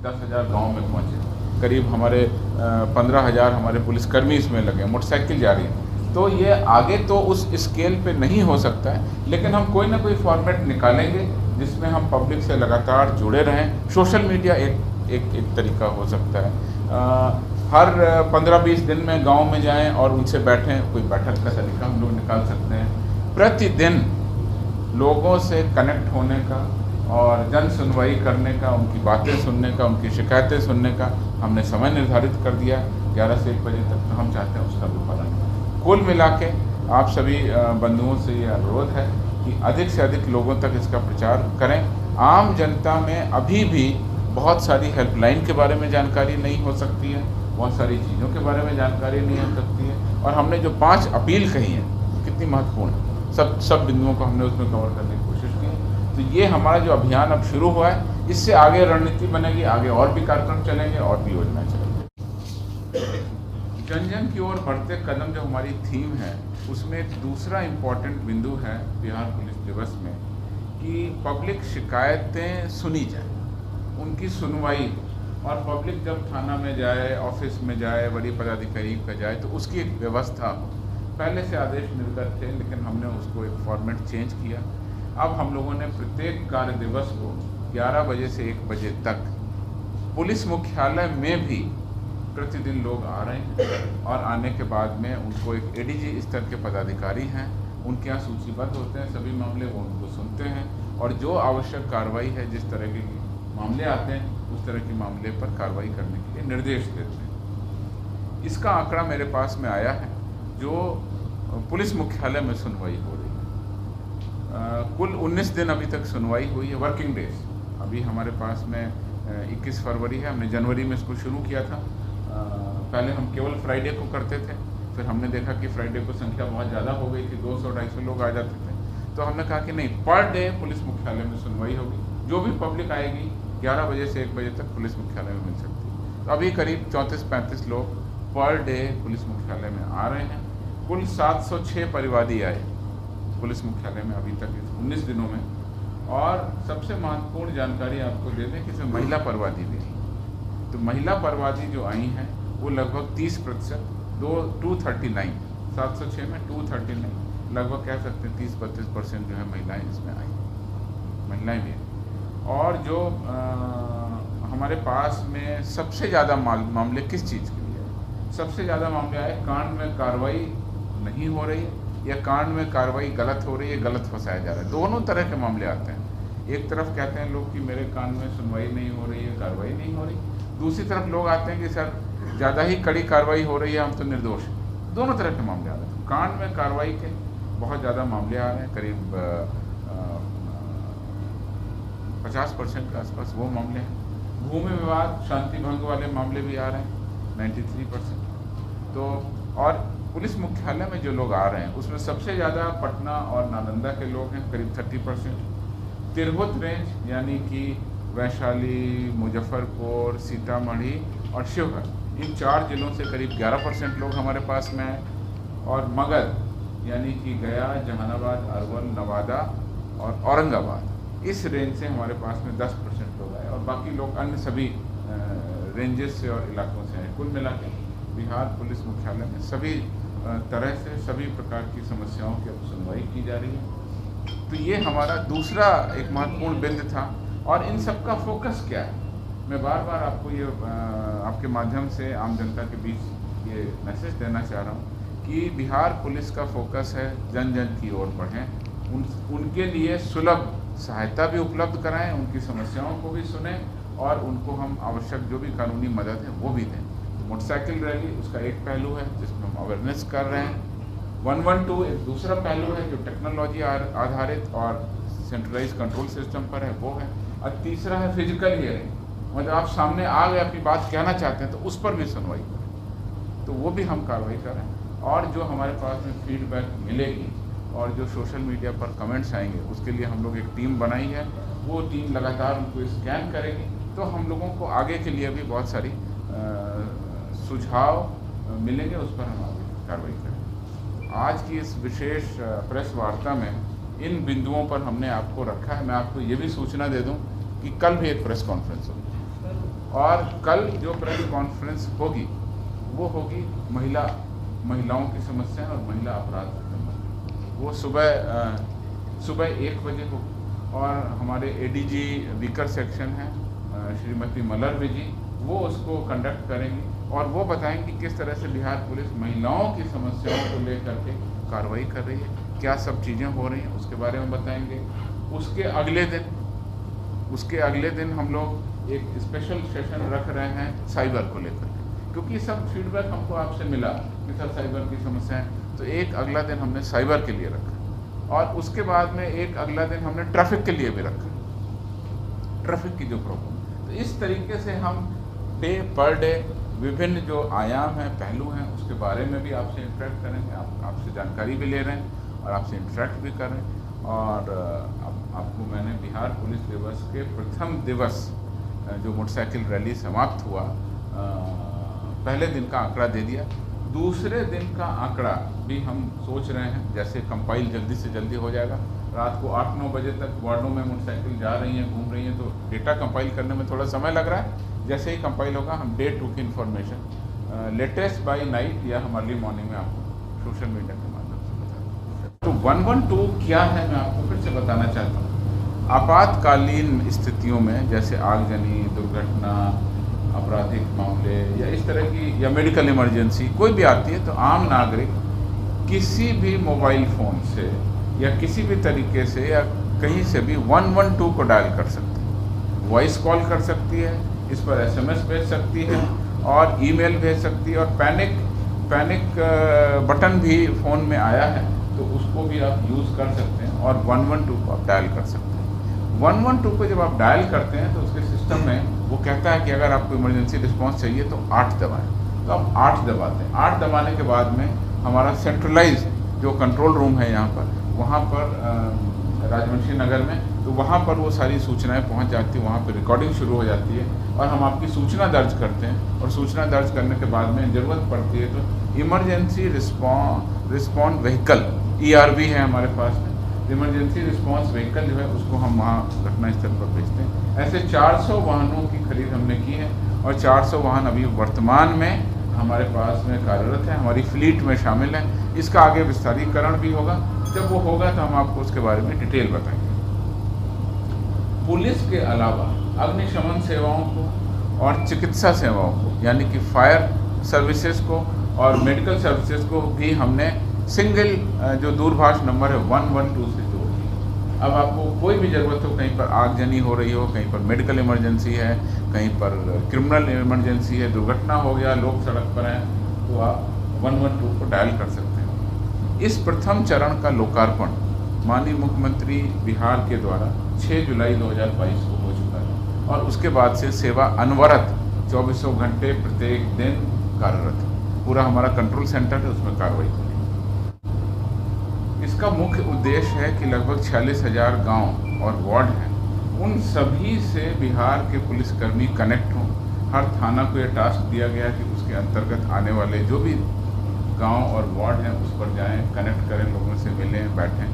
10,000 गाँव में पहुँचे, करीब हमारे 15,000 हमारे पुलिसकर्मी इसमें लगे, मोटरसाइकिल जा रही है। तो ये आगे तो उस स्केल पे नहीं हो सकता है, लेकिन हम कोई ना कोई फॉर्मेट निकालेंगे जिसमें हम पब्लिक से लगातार जुड़े रहें। सोशल मीडिया एक तरीका हो सकता है। हर 15-20 दिन में गांव में जाएं और उनसे बैठें, कोई बैठक का तरीका हम लोग निकाल सकते हैं। प्रतिदिन लोगों से कनेक्ट होने का और जन सुनवाई करने का, उनकी बातें सुनने का, उनकी शिकायतें सुनने का हमने समय निर्धारित कर दिया 11 से 1 बजे तक। तो हम चाहते हैं उसका भी पालन करें। कुल मिला के आप सभी बंधुओं से ये अनुरोध है कि अधिक से अधिक लोगों तक इसका प्रचार करें। आम जनता में अभी भी बहुत सारी हेल्पलाइन के बारे में जानकारी नहीं हो सकती है, बहुत सारी चीज़ों के बारे में जानकारी नहीं हो सकती है। और हमने जो 5 अपील कही हैं कितनी महत्वपूर्ण है, सब बिंदुओं को हमने उसमें कवर करने की कोशिश की है। तो ये हमारा जो अभियान अब शुरू हुआ है, इससे आगे रणनीति बनेगी, आगे और भी कार्यक्रम चलेंगे और भी योजनाएं चलेंगी। जन जन की ओर बढ़ते कदम जो हमारी थीम है, उसमें एक दूसरा इम्पोर्टेंट बिंदु है बिहार पुलिस दिवस में कि पब्लिक शिकायतें सुनी जाए, उनकी सुनवाई। और पब्लिक जब थाना में जाए, ऑफिस में जाए, बड़ी पदाधिकारी का जाए, तो उसकी एक व्यवस्था हो। पहले से आदेश निर्गत थे, लेकिन हमने उसको एक फॉर्मेट चेंज किया। अब हम लोगों ने प्रत्येक कार्य दिवस को 11 बजे से 1 बजे तक पुलिस मुख्यालय में भी प्रतिदिन लोग आ रहे हैं, और आने के बाद में उनको एक एडीजी स्तर के पदाधिकारी हैं, उनके यहाँ सूचीबद्ध होते हैं सभी मामले, वो उनको सुनते हैं और जो आवश्यक कार्रवाई है, जिस तरह के मामले आते हैं उस तरह के मामले पर कार्रवाई करने के लिए निर्देश देते हैं। इसका आंकड़ा मेरे पास में आया है जो पुलिस मुख्यालय में सुनवाई हो रही है। कुल 19 दिन अभी तक सुनवाई हुई है, वर्किंग डेज। अभी हमारे पास में 21 फरवरी है, हमने जनवरी में इसको शुरू किया था। पहले हम केवल फ्राइडे को करते थे, फिर हमने देखा कि फ्राइडे को संख्या बहुत ज़्यादा हो गई थी, 200-250 लोग आ जाते थे। तो हमने कहा कि नहीं, पर डे पुलिस मुख्यालय में सुनवाई होगी। जो भी पब्लिक आएगी 11 बजे से 1 बजे तक पुलिस मुख्यालय में मिल सकती है। तो अभी करीब 34-35 लोग पर डे पुलिस मुख्यालय में आ रहे हैं। कुल 706 परिवादी आए पुलिस मुख्यालय में अभी तक इस 19 दिनों में। और सबसे महत्वपूर्ण जानकारी आपको दे दें कि इसमें महिला परिवादी भी थी। तो महिला परिवादी जो आई हैं वो लगभग 30%, 239, 706 में 239, लगभग कह सकते हैं 30-32% जो है महिलाएं इसमें आई, महिलाएं भी हैं। और जो हमारे पास में सबसे ज़्यादा मामले किस चीज़ के लिए है? सबसे ज़्यादा मामले आए कांड में कार्रवाई नहीं हो रही है या कांड में कार्रवाई गलत हो रही है, गलत फंसाया जा रहा है। दोनों तरह के मामले आते हैं। एक तरफ कहते हैं लोग कि मेरे कांड में सुनवाई नहीं हो रही है, कार्रवाई नहीं हो रही। दूसरी तरफ लोग आते हैं कि सर ज़्यादा ही कड़ी कार्रवाई हो रही है, हम तो निर्दोष हैं। दोनों तरह के मामले आ रहे हैं। कांड में कार्रवाई के बहुत ज़्यादा मामले आ रहे हैं, करीब 50% के आसपास वो मामले हैं। भूमि विवाद, शांति भंग वाले मामले भी आ रहे हैं 93%। तो और पुलिस मुख्यालय में जो लोग आ रहे हैं उसमें सबसे ज़्यादा पटना और नालंदा के लोग हैं, करीब 30%। तिरहुत रेंज यानी कि वैशाली, मुजफ्फरपुर, सीतामढ़ी और शिवहर, इन 4 जिलों से करीब 11% लोग हमारे पास में हैं। और मगध यानी कि गया, जहानाबाद, अरवल, नवादा और औरंगाबाद, इस रेंज से हमारे पास में 10% लोग आए और बाकी लोग अन्य सभी रेंजेस से और इलाकों से हैं। कुल मिला के बिहार पुलिस मुख्यालय में सभी तरह से सभी प्रकार की समस्याओं की अब सुनवाई की जा रही है। तो ये हमारा दूसरा एक महत्वपूर्ण बिंदु था। और इन सब का फोकस क्या है, मैं बार बार आपको ये आपके माध्यम से आम जनता के बीच ये मैसेज देना चाह रहा हूँ कि बिहार पुलिस का फोकस है जन जन की ओर बढ़ें, उनके लिए सुलभ सहायता भी उपलब्ध कराएं, उनकी समस्याओं को भी सुने और उनको हम आवश्यक जो भी कानूनी मदद है वो भी दें। तो मोटरसाइकिल रैली उसका एक पहलू है जिसमें हम अवेयरनेस कर रहे हैं। 112 एक दूसरा पहलू है जो टेक्नोलॉजी आधारित और सेंट्रलाइज कंट्रोल सिस्टम पर है, वो है। और तीसरा है फिजिकल हियरिंग, मतलब आप सामने आ गए, अपनी बात कहना चाहते हैं तो उस पर भी सुनवाई करें, तो वो भी हम कार्रवाई कर रहे हैं। और जो हमारे पास में फीडबैक मिलेगी और जो सोशल मीडिया पर कमेंट्स आएंगे उसके लिए हम लोग एक टीम बनाई है, वो टीम लगातार उनको स्कैन करेगी। तो हम लोगों को आगे के लिए भी बहुत सारी सुझाव मिलेंगे, उस पर हम आगे कार्रवाई करेंगे। आज की इस विशेष प्रेस वार्ता में इन बिंदुओं पर हमने आपको रखा है। मैं आपको ये भी सूचना दे दूं कि कल भी एक प्रेस कॉन्फ्रेंस होगी और कल जो प्रेस कॉन्फ्रेंस होगी वो होगी महिलाओं की समस्याएं और महिला अपराध से संबंधित। वो सुबह 1 बजे होगी और हमारे एडीजी वीकर सेक्शन है श्रीमती मलर्वे जी, वो उसको कंडक्ट करेंगी और वो बताएंगी किस तरह से बिहार पुलिस महिलाओं की समस्याओं को लेकर के कार्रवाई कर रही है, क्या सब चीज़ें हो रही हैं उसके बारे में बताएंगे। उसके अगले दिन हम लोग एक स्पेशल सेशन रख रहे हैं साइबर को लेकर, क्योंकि सब फीडबैक हमको आपसे मिला कि सर साइबर की समस्याएं, तो एक अगला दिन हमने साइबर के लिए रखा और उसके बाद में एक अगला दिन हमने ट्रैफिक के लिए भी रखा, ट्रैफिक की जो प्रॉब्लम। तो इस तरीके से हम डे पर डे विभिन्न जो आयाम हैं, पहलू हैं, उसके बारे में भी आपसे इंटरेक्ट करेंगे, आपसे जानकारी भी ले रहे हैं और आपसे इंटरेक्ट भी कर रहे हैं। और आपको मैंने बिहार पुलिस दिवस के प्रथम दिवस जो मोटरसाइकिल रैली समाप्त हुआ पहले दिन का आंकड़ा दे दिया। दूसरे दिन का आंकड़ा भी हम सोच रहे हैं, जैसे कंपाइल जल्दी से जल्दी हो जाएगा, रात को 8-9 बजे तक वार्डों में मोटरसाइकिल जा रही हैं, घूम रही हैं, तो डेटा कंपाइल करने में थोड़ा समय लग रहा है। जैसे ही कंपाइल होगा हम डे 2 की इन्फॉर्मेशन लेटेस्ट बाय नाइट या हम अर्ली मॉर्निंग में आपको सोशल मीडिया के माध्यम से बता देंगे। तो 112 क्या है मैं आपको फिर से बताना चाहता हूँ। आपातकालीन स्थितियों में जैसे आगजनी, दुर्घटना, आपराधिक मामले या इस तरह की या मेडिकल इमरजेंसी कोई भी आती है, तो आम नागरिक किसी भी मोबाइल फ़ोन से या किसी भी तरीके से या कहीं से भी 112 को डायल कर सकती है, वॉइस कॉल कर सकती है, इस पर SMS भेज सकती है और ईमेल भेज सकती है, और पैनिक बटन भी फ़ोन में आया है तो उसको भी आप यूज़ कर सकते हैं और 112 को आप डायल कर सकते हैं। 112 को जब आप डायल करते हैं तो उसके सिस्टम में वो कहता है कि अगर आपको इमरजेंसी रिस्पांस चाहिए तो 8 दबाएं, तो आप 8 दबाते हैं। 8 दबाने के बाद में हमारा सेंट्रलाइज जो कंट्रोल रूम है यहाँ पर, वहाँ पर राजवंशी नगर में, तो वहाँ पर वो सारी सूचनाएं पहुँच जाती हैं, वहाँ पर रिकॉर्डिंग शुरू हो जाती है और हम आपकी सूचना दर्ज करते हैं। और सूचना दर्ज करने के बाद में ज़रूरत पड़ती है तो इमरजेंसी रिस्पॉन्स व्हीकल ERV है हमारे पास में, इमरजेंसी रिस्पांस व्हीकल जो है उसको हम वहाँ घटनास्थल पर भेजते हैं। ऐसे 400 वाहनों की खरीद हमने की है और 400 वाहन अभी वर्तमान में हमारे पास में कार्यरत है, हमारी फ्लीट में शामिल है। इसका आगे विस्तारीकरण भी होगा, जब वो होगा तो हम आपको उसके बारे में डिटेल बताएंगे। पुलिस के अलावा अग्निशमन सेवाओं को और चिकित्सा सेवाओं को, यानी कि फायर सर्विसेज को और मेडिकल सर्विसेज को भी हमने सिंगल जो दूरभाष नंबर है 112 से जोड़ दिया। अब आपको कोई भी ज़रूरत हो, कहीं पर आगजनी हो रही हो, कहीं पर मेडिकल इमरजेंसी है, कहीं पर क्रिमिनल इमरजेंसी है, दुर्घटना हो गया, लोग सड़क पर हैं, तो आप 112 को डायल कर सकते हैं। इस प्रथम चरण का लोकार्पण माननीय मुख्यमंत्री बिहार के द्वारा 6 जुलाई 2022 को हो चुका है और उसके बाद से सेवा अनवरत 24 घंटे प्रत्येक दिन कार्यरत है। पूरा हमारा कंट्रोल सेंटर है, उसमें कार्रवाई होगी। इसका मुख्य उद्देश्य है कि लगभग 46,000 गांव और वार्ड हैं, उन सभी से बिहार के पुलिसकर्मी कनेक्ट हों। हर थाना को यह टास्क दिया गया कि उसके अंतर्गत आने वाले जो भी गांव और वार्ड हैं उस पर जाएं, कनेक्ट करें, लोगों से मिलें, बैठें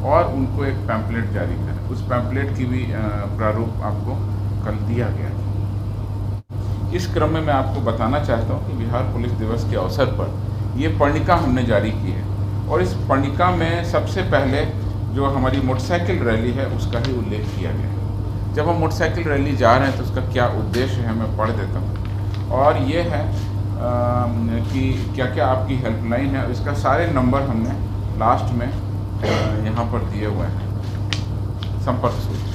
और उनको एक पैम्पलेट जारी करें। उस पैम्पलेट की भी प्रारूप आपको कल दिया गया है। इस क्रम में मैं आपको बताना चाहता हूँ कि बिहार पुलिस दिवस के अवसर पर ये पर्णिका हमने जारी की है और इस पर्णिका में सबसे पहले जो हमारी मोटरसाइकिल रैली है उसका ही उल्लेख किया गया है। जब हम मोटरसाइकिल रैली जा रहे हैं तो उसका क्या उद्देश्य है मैं पढ़ देता हूँ, और ये है कि क्या क्या आपकी हेल्पलाइन है। इसका सारे नंबर हमने लास्ट में यहाँ पर दिए हुए हैं। संपर्क सूत्र,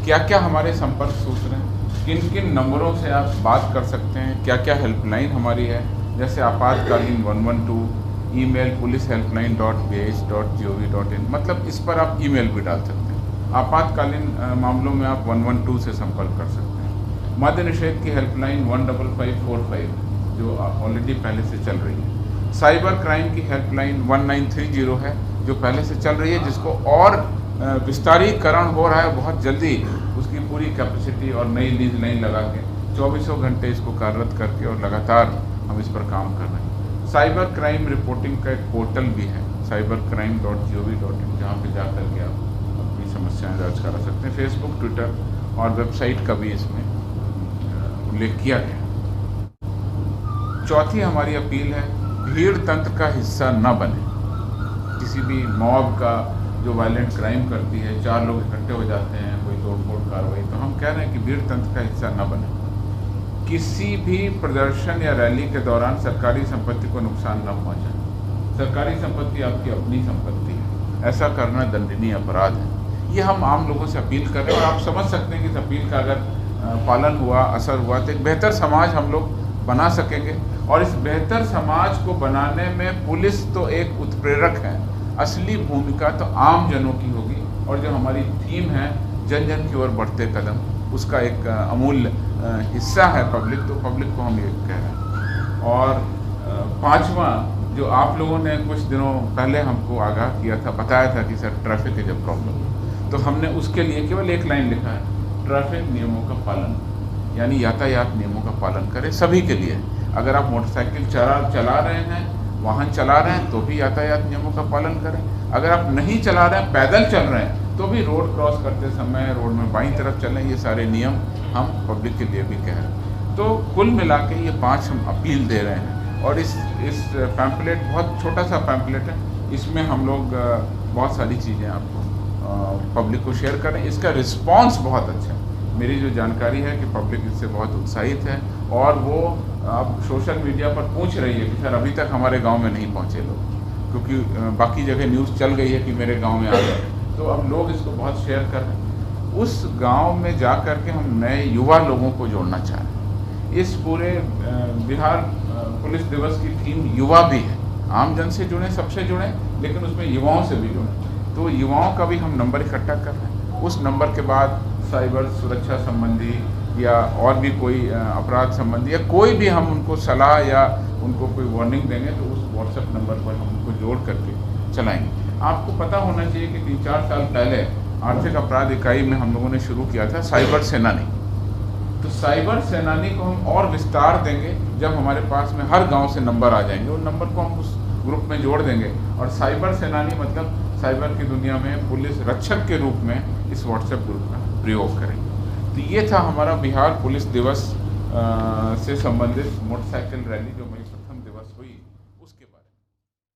क्या क्या हमारे संपर्क सूत्र हैं, किन किन नंबरों से आप बात कर सकते हैं, क्या क्या हेल्पलाइन हमारी है, जैसे आपातकालीन 112, ईमेल policehelpline.bh.gov.in, मतलब इस पर आप ईमेल भी डाल सकते हैं। आपातकालीन मामलों में आप 112 से संपर्क कर सकते हैं। मद्य निषेध की हेल्पलाइन 15545 जो ऑलरेडी पहले से चल रही है। साइबर क्राइम की हेल्पलाइन 1930 है जो पहले से चल रही है, जिसको और विस्तारीकरण हो रहा है बहुत जल्दी, उसकी पूरी कैपेसिटी और नई लीज लाइन लगा के 24 घंटे इसको कार्यरत करके और लगातार हम इस पर काम कर रहे हैं। साइबर क्राइम रिपोर्टिंग का एक पोर्टल भी है cybercrime.gov.in, जहाँ पे जा कर के आप अपनी समस्याएं दर्ज करा सकते हैं। फेसबुक, ट्विटर और वेबसाइट का भी इसमें उल्लेख किया गया। चौथी हमारी अपील है, भीड़ तंत्र का हिस्सा न बने। किसी भी मॉब का जो वायलेंट क्राइम करती है, 4 लोग इकट्ठे हो जाते हैं, कोई तोड़फोड़ कार्रवाई, तो हम कह रहे हैं कि भीड़ तंत्र का हिस्सा न बने। किसी भी प्रदर्शन या रैली के दौरान सरकारी संपत्ति को नुकसान न पहुंचाए। सरकारी संपत्ति आपकी अपनी संपत्ति है, ऐसा करना दंडनीय अपराध है। ये हम आम लोगों से अपील कर रहे हैं, और आप समझ सकते हैं कि इस अपील का अगर पालन हुआ, असर हुआ, तो एक बेहतर समाज हम लोग बना सकेंगे। और इस बेहतर समाज को बनाने में पुलिस तो एक उत्प्रेरक है, असली भूमिका तो आम जनों की होगी। और जो हमारी थीम है, जन जन की ओर बढ़ते कदम, उसका एक अमूल्य हिस्सा है पब्लिक, तो पब्लिक को हम ये कह रहे हैं। और पांचवा, जो आप लोगों ने कुछ दिनों पहले हमको आगाह किया था, बताया था कि sir traffic is a problem, तो हमने उसके लिए केवल एक लाइन लिखा है, ट्रैफिक नियमों का पालन, यानी यातायात नियमों का पालन करें सभी के लिए। अगर आप मोटरसाइकिल चला रहे हैं, वाहन चला रहे हैं, तो भी यातायात नियमों का पालन करें। अगर आप नहीं चला रहे हैं, पैदल चल रहे हैं, तो भी रोड क्रॉस करते समय रोड में बाईं तरफ चलें। ये सारे नियम हम पब्लिक के लिए भी कह रहे हैं। तो कुल मिला के ये 5 हम अपील दे रहे हैं। और इस पैम्पलेट, बहुत छोटा सा पैम्पलेट है, इसमें हम लोग बहुत सारी चीज़ें आपको पब्लिक को शेयर करें। इसका रिस्पांस बहुत अच्छा है। मेरी जो जानकारी है कि पब्लिक इससे बहुत उत्साहित है, और वो अब सोशल मीडिया पर पूछ रही है कि सर अभी तक हमारे गांव में नहीं पहुंचे लोग, क्योंकि बाकी जगह न्यूज़ चल गई है कि मेरे गांव में आ गए, तो अब लोग इसको बहुत शेयर कर रहे हैं। उस गांव में जा कर के हम नए युवा लोगों को जोड़ना चाह रहे हैं। इस पूरे बिहार पुलिस दिवस की थीम युवा भी है। आम जन से जुड़ें, सबसे जुड़ें, लेकिन उसमें युवाओं से भी जुड़ें। तो युवाओं का भी हम नंबर इकट्ठा कर रहे हैं। उस नंबर के बाद साइबर सुरक्षा संबंधी या और भी कोई अपराध संबंधी, या कोई भी हम उनको सलाह या उनको कोई वार्निंग देंगे, तो उस व्हाट्सएप नंबर पर हम उनको जोड़ करके चलाएंगे। आपको पता होना चाहिए कि 3-4 साल पहले आर्थिक अपराध इकाई में हम लोगों ने शुरू किया था साइबर सेनानी। तो साइबर सेनानी को हम और विस्तार देंगे जब हमारे पास में हर गांव से नंबर आ जाएंगे। उन नंबर को हम उस ग्रुप में जोड़ देंगे, और साइबर सेनानी मतलब साइबर की दुनिया में पुलिस रक्षक के रूप में इस व्हाट्सएप ग्रुप का प्रयोग करेंगे। तो ये था हमारा बिहार पुलिस दिवस से संबंधित मोटरसाइकिल रैली जो